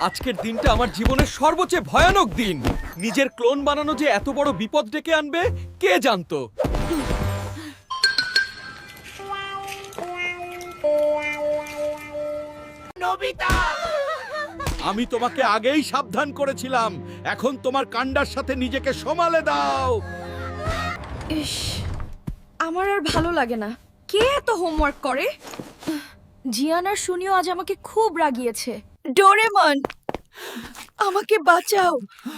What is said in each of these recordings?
আজকের দিনটা আমার জীবনের সর্বোচ্চ ভয়ানক দিন। নিজের ক্লোন বানানো যে এত বড় বিপদ ডেকে আনবে কে জানতো। নোবিতা, আমি তোমাকে আগেই সাবধান করেছিলাম। এখন তোমার কাণ্ডার সাথে নিজেকে সমালে দাও। ইস, আমার আর ভালো লাগে না। কে এত হোমওয়ার্ক করে? জিয়ান আর শুনিও আজ আমাকে খুব রাগিয়েছে। ডোরেমন, আমাকে বাঁচাও।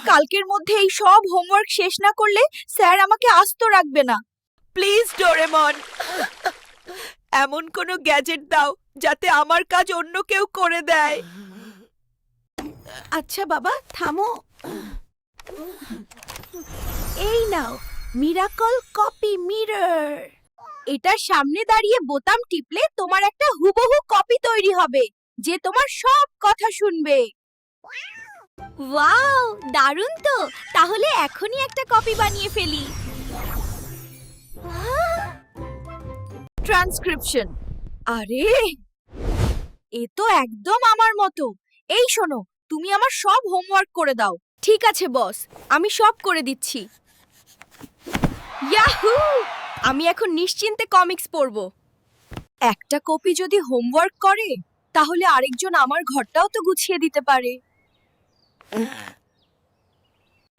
কালকের মধ্যে এই সব হোমওয়ার্ক শেষ না করলে স্যার আমাকে আস্ত রাখবে না। প্লিজ ডোরেমন, এমন কোনো গ্যাজেট দাও যাতে আমার কাজ অন্য কেউ করে দেয়। আচ্ছা বাবা, থামো। এই নাও মিরাকল কপি মিরর। এটার সামনে দাঁড়িয়ে বোতাম টিপলে তোমার একটা হুবহু কপি তৈরি হবে যে তোমার সব কথা শুনবে। ওয়াও, দারুণ তো। তাহলে এখনই একটা কপি বানিয়ে ফেলি। ট্রান্সক্রিপশন। আরে, এ তো একদম আমার মতো। এই শোনো, তুমি আমার সব হোমওয়ার্ক করে দাও। ঠিক আছে বস, আমি সব করে দিচ্ছি। ইয়াহু! আমি এখন নিশ্চিন্তে কমিক্স পড়ব। একটা কপি যদি হোমওয়ার্ক করে তাহলে আরেকজন আমার ঘরটাও তো গুছিয়ে দিতে পারে।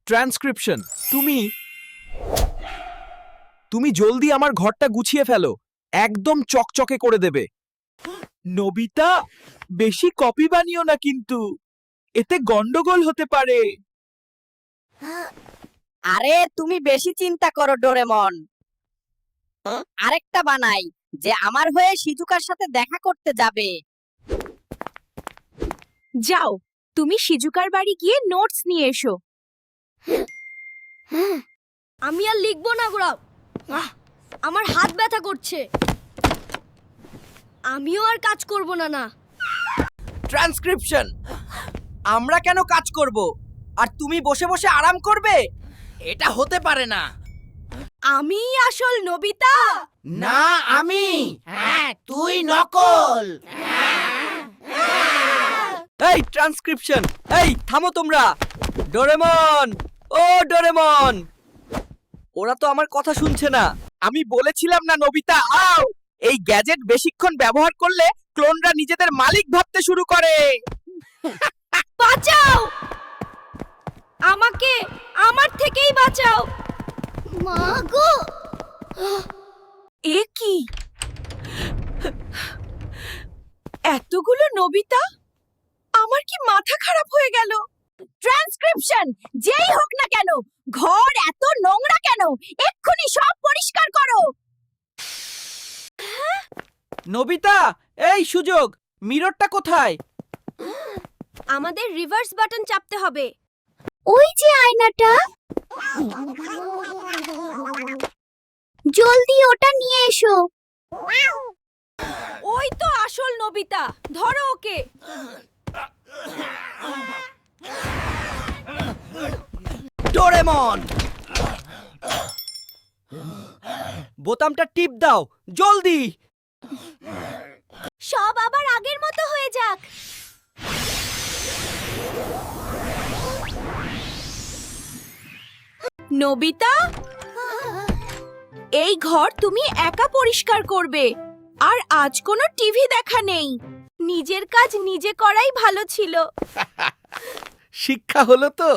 ট্রান্সক্রিপশন, তুমি জলদি আমার ঘরটা গুছিয়ে ফেলো। একদম চকচকে করে দেবে। নোবিতা, বেশি কপি বানিও না কিন্তু, এতে গন্ডগোল হতে পারে। আরে তুমি বেশি চিন্তা করো ডোরেমন। আরেকটা বানাই যে আমার হয়ে শিজুকার সাথে দেখা করতে যাবে। যাও, তুমি শিজুকার বাড়ি গিয়ে নোটস নিয়ে এসো। আমি আর লিখবো না গোলাপ, আমার হাত ব্যথা করছে। আমিও আর কাজ করব না। ট্রান্সক্রিপশন, আমরা কেন কাজ করব আর তুমি বসে বসে আরাম করবে? এটা হতে পারে না। আমি আসল নোবিতা। না, আমি। হ্যাঁ, তুই নকল। এই ট্রান্সক্রিপশন, এই থামো তোমরা। ডোরেমন, ও ডোরেমন, ওরা তো আমার কথা শুনছে না। আমি বলেছিলাম না নোবিতা, আও! এই গ্যাজেট বেশিক্ষণ ব্যবহার করলে ক্লোনরা নিজেদের মালিক ভাবতে শুরু করে। বাঁচাও আমাকে, আমার থেকেই বাঁচাও। মা গো, এ কি? এতগুলো নোবিতা? আমার কি মাথা খারাপ হয়ে গেল? ট্রান্সক্রিপশন, যেই হোক না কেন, ঘর এত নোংরা কেন? এক্ষুনি সব পরিষ্কার করো। নোবিতা, এই সুযোগ, মিররটা কোথায়? আমাদের রিভার্স বাটন চাপতে হবে। ওই যে আয়নাটা, জলদি ওটা নিয়ে এসো। ওই তো আসল নোবিতা, ধরো ওকে। ডোরেমন, বোতামটা টিপ দাও জলদি। সব আবার আগের মতো হয়ে যাক। নোবিতা, এই ঘর তুমি একা পরিষ্কার করবে। আর আজ কোনো টিভি দেখা নেই। নিজের কাজ নিজে করাই ভালো ছিল। শিক্ষা হলো তো।